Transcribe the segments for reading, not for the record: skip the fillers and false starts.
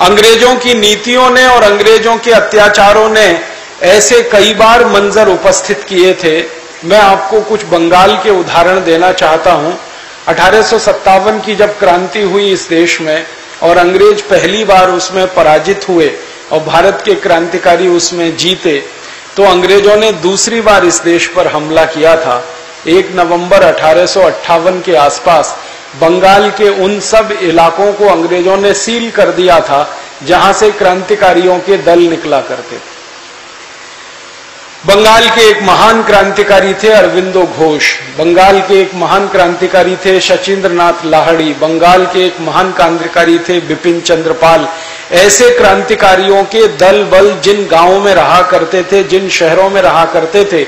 अंग्रेजों की नीतियों ने और अंग्रेजों के अत्याचारों ने ऐसे कई बार मंजर उपस्थित किए थे। मैं आपको कुछ बंगाल के उदाहरण देना चाहता हूं। 1857 की जब क्रांति हुई इस देश में और अंग्रेज पहली बार उसमें पराजित हुए और भारत के क्रांतिकारी उसमें जीते, तो अंग्रेजों ने दूसरी बार इस देश पर हमला किया था। 1 नवंबर 1858 के आसपास बंगाल के उन सब इलाकों को अंग्रेजों ने सील कर दिया था जहां से क्रांतिकारियों के दल निकला करते थे। बंगाल के एक महान क्रांतिकारी थे अरविंदो घोष, बंगाल के एक महान क्रांतिकारी थे शचीन्द्रनाथ लाहिड़ी, बंगाल के एक महान क्रांतिकारी थे बिपिन चंद्र पाल। ऐसे क्रांतिकारियों के दल बल जिन गांवों में रहा करते थे, जिन शहरों में रहा करते थे,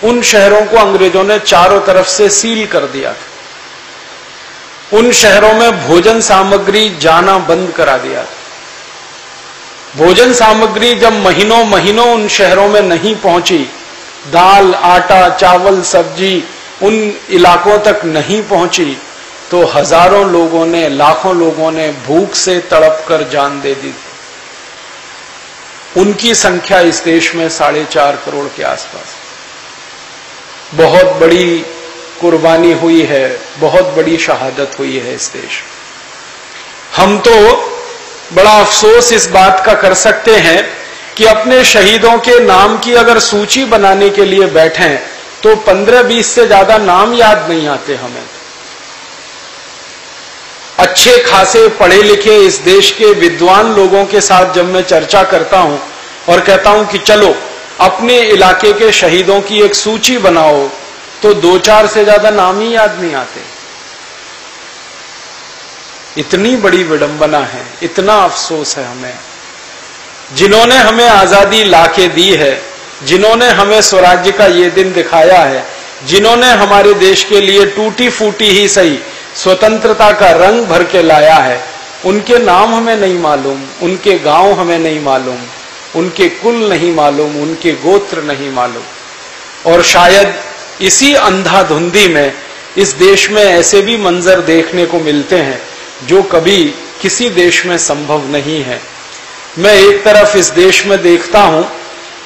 उन शहरों को अंग्रेजों ने चारों तरफ से सील कर दिया था। उन शहरों में भोजन सामग्री जाना बंद करा दिया था। भोजन सामग्री जब महीनों महीनों उन शहरों में नहीं पहुंची, दाल, आटा, चावल, सब्जी उन इलाकों तक नहीं पहुंची, तो हजारों लोगों ने, लाखों लोगों ने भूख से तड़प कर जान दे दी। उनकी संख्या इस देश में 4.5 करोड़ के आसपास। बहुत बड़ी कुर्बानी हुई है, बहुत बड़ी शहादत हुई है इस देश। हम तो बड़ा अफसोस इस बात का कर सकते हैं कि अपने शहीदों के नाम की अगर सूची बनाने के लिए बैठें तो 15-20 से ज्यादा नाम याद नहीं आते हमें। अच्छे खासे पढ़े लिखे इस देश के विद्वान लोगों के साथ जब मैं चर्चा करता हूं और कहता हूं कि चलो अपने इलाके के शहीदों की एक सूची बनाओ, तो 2-4 से ज्यादा नाम ही याद नहीं आते। इतनी बड़ी विडंबना है, इतना अफसोस है हमें। जिन्होंने हमें आजादी लाके दी है, जिन्होंने हमें स्वराज्य का ये दिन दिखाया है, जिन्होंने हमारे देश के लिए टूटी फूटी ही सही स्वतंत्रता का रंग भर के लाया है, उनके नाम हमें नहीं मालूम, उनके गांव हमें नहीं मालूम, उनके कुल नहीं मालूम, उनके गोत्र नहीं मालूम। और शायद इसी अंधाधुंधी में इस देश में ऐसे भी मंजर देखने को मिलते हैं जो कभी किसी देश में संभव नहीं है। मैं एक तरफ इस देश में देखता हूं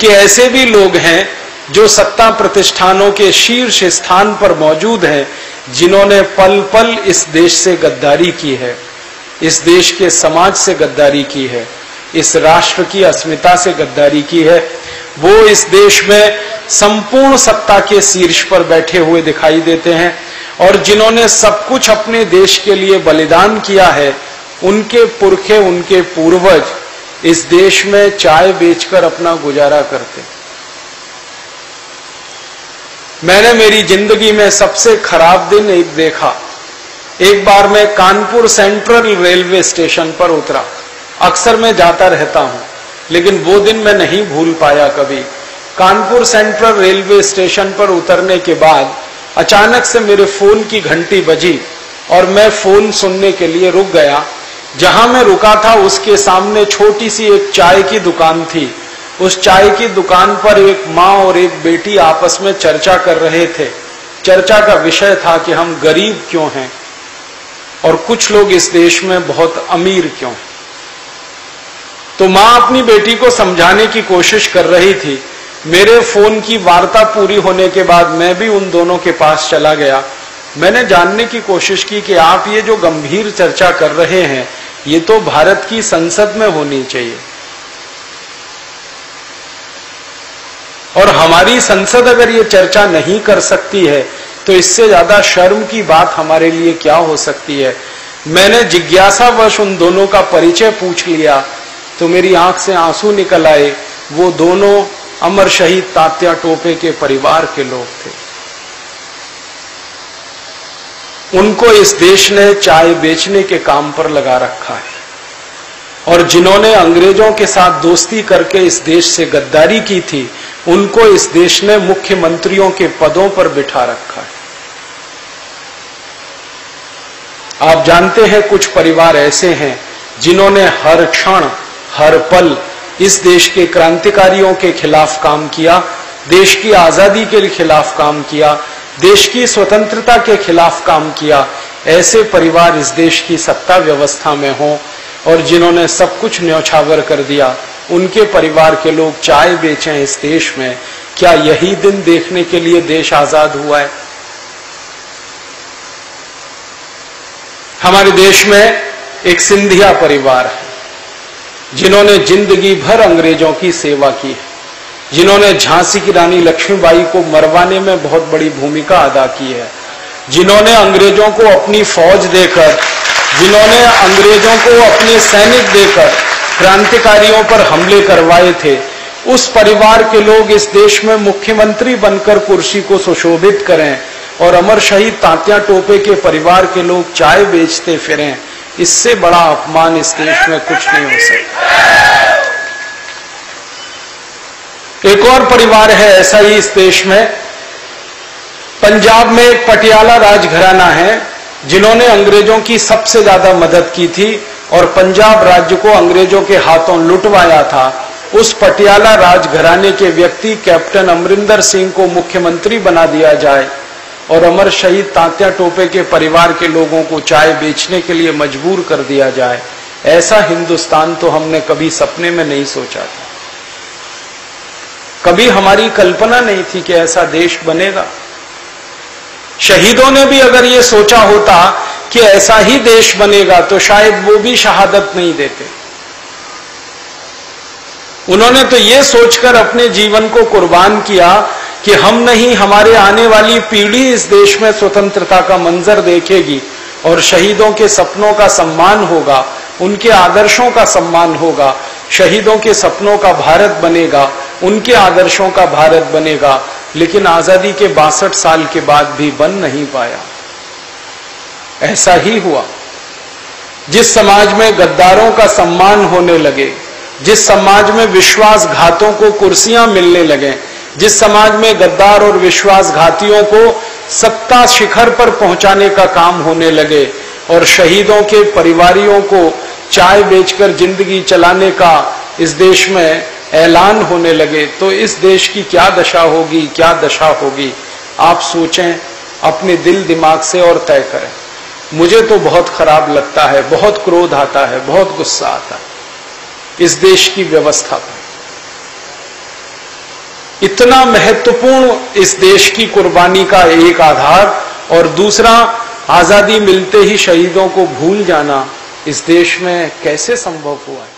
कि ऐसे भी लोग हैं जो सत्ता प्रतिष्ठानों के शीर्ष स्थान पर मौजूद हैं, जिन्होंने पल पल इस देश से गद्दारी की है, इस देश के समाज से गद्दारी की है, इस राष्ट्र की अस्मिता से गद्दारी की है। वो इस देश में संपूर्ण सत्ता के शीर्ष पर बैठे हुए दिखाई देते हैं और जिन्होंने सब कुछ अपने देश के लिए बलिदान किया है, उनके पुरखे, उनके पूर्वज इस देश में चाय बेचकर अपना गुजारा करते। मैंने मेरी जिंदगी में सबसे खराब दिन एक देखा। एक बार मैं कानपुर सेंट्रल रेलवे स्टेशन पर उतरा। अक्सर मैं जाता रहता हूं, लेकिन वो दिन मैं नहीं भूल पाया कभी। कानपुर सेंट्रल रेलवे स्टेशन पर उतरने के बाद अचानक से मेरे फोन की घंटी बजी और मैं फोन सुनने के लिए रुक गया। जहां मैं रुका था उसके सामने छोटी सी एक चाय की दुकान थी। उस चाय की दुकान पर एक माँ और एक बेटी आपस में चर्चा कर रहे थे। चर्चा का विषय था कि हम गरीब क्यों हैं और कुछ लोग इस देश में बहुत अमीर क्यों हैं। तो माँ अपनी बेटी को समझाने की कोशिश कर रही थी। मेरे फोन की वार्ता पूरी होने के बाद मैं भी उन दोनों के पास चला गया। मैंने जानने की कोशिश की कि आप ये जो गंभीर चर्चा कर रहे हैं, ये तो भारत की संसद में होनी चाहिए, और हमारी संसद अगर ये चर्चा नहीं कर सकती है तो इससे ज्यादा शर्म की बात हमारे लिए क्या हो सकती है। मैंने जिज्ञासावश उन दोनों का परिचय पूछ लिया तो मेरी आंख से आंसू निकल आए। वो दोनों अमर शहीद तात्या टोपे के परिवार के लोग थे। उनको इस देश ने चाय बेचने के काम पर लगा रखा है, और जिन्होंने अंग्रेजों के साथ दोस्ती करके इस देश से गद्दारी की थी, उनको इस देश ने मुख्यमंत्रियों के पदों पर बिठा रखा है। आप जानते हैं कुछ परिवार ऐसे हैं जिन्होंने हर क्षण, हर पल इस देश के क्रांतिकारियों के खिलाफ काम किया, देश की आजादी के खिलाफ काम किया, देश की स्वतंत्रता के खिलाफ काम किया। ऐसे परिवार इस देश की सत्ता व्यवस्था में हों, और जिन्होंने सब कुछ न्यौछावर कर दिया, उनके परिवार के लोग चाय बेचें इस देश में। क्या यही दिन देखने के लिए देश आजाद हुआ है? हमारे देश में एक सिंधिया परिवार है जिन्होंने जिंदगी भर अंग्रेजों की सेवा की है, जिन्होंने झांसी की रानी लक्ष्मीबाई को मरवाने में बहुत बड़ी भूमिका अदा की है, जिन्होंने अंग्रेजों को अपनी फौज देकर, जिन्होंने अंग्रेजों को अपने सैनिक देकर क्रांतिकारियों पर हमले करवाए थे, उस परिवार के लोग इस देश में मुख्यमंत्री बनकर कुर्सी को सुशोभित करें और अमर शहीद तात्या टोपे के परिवार के लोग चाय बेचते फिरें, इससे बड़ा अपमान इस देश में कुछ नहीं हो सकता। एक और परिवार है ऐसा ही इस देश में, पंजाब में एक पटियाला राजघराना है जिन्होंने अंग्रेजों की सबसे ज्यादा मदद की थी और पंजाब राज्य को अंग्रेजों के हाथों लुटवाया था। उस पटियाला राजघराने के व्यक्ति कैप्टन अमरिंदर सिंह को मुख्यमंत्री बना दिया जाए और अमर शहीद तात्या टोपे के परिवार के लोगों को चाय बेचने के लिए मजबूर कर दिया जाए, ऐसा हिंदुस्तान तो हमने कभी सपने में नहीं सोचा था। कभी हमारी कल्पना नहीं थी कि ऐसा देश बनेगा। शहीदों ने भी अगर ये सोचा होता कि ऐसा ही देश बनेगा तो शायद वो भी शहादत नहीं देते। उन्होंने तो ये सोचकर अपने जीवन को कुर्बान किया कि हम नहीं, हमारे आने वाली पीढ़ी इस देश में स्वतंत्रता का मंजर देखेगी और शहीदों के सपनों का सम्मान होगा, उनके आदर्शों का सम्मान होगा, शहीदों के सपनों का भारत बनेगा, उनके आदर्शों का भारत बनेगा। लेकिन आजादी के 62 साल के बाद भी बन नहीं पाया। ऐसा ही हुआ। जिस समाज में गद्दारों का सम्मान होने लगे, जिस समाज में विश्वासघातों को कुर्सियां मिलने लगे, जिस समाज में गद्दार और विश्वासघातियों को सत्ता शिखर पर पहुंचाने का काम होने लगे और शहीदों के परिवारियों को चाय बेचकर जिंदगी चलाने का इस देश में ऐलान होने लगे, तो इस देश की क्या दशा होगी, क्या दशा होगी, आप सोचें अपने दिल दिमाग से और तय करें। मुझे तो बहुत खराब लगता है, बहुत क्रोध आता है, बहुत गुस्सा आता है इस देश की व्यवस्था पर। इतना महत्वपूर्ण इस देश की कुर्बानी का एक आधार और दूसरा आजादी मिलते ही शहीदों को भूल जाना इस देश में कैसे संभव हुआ है?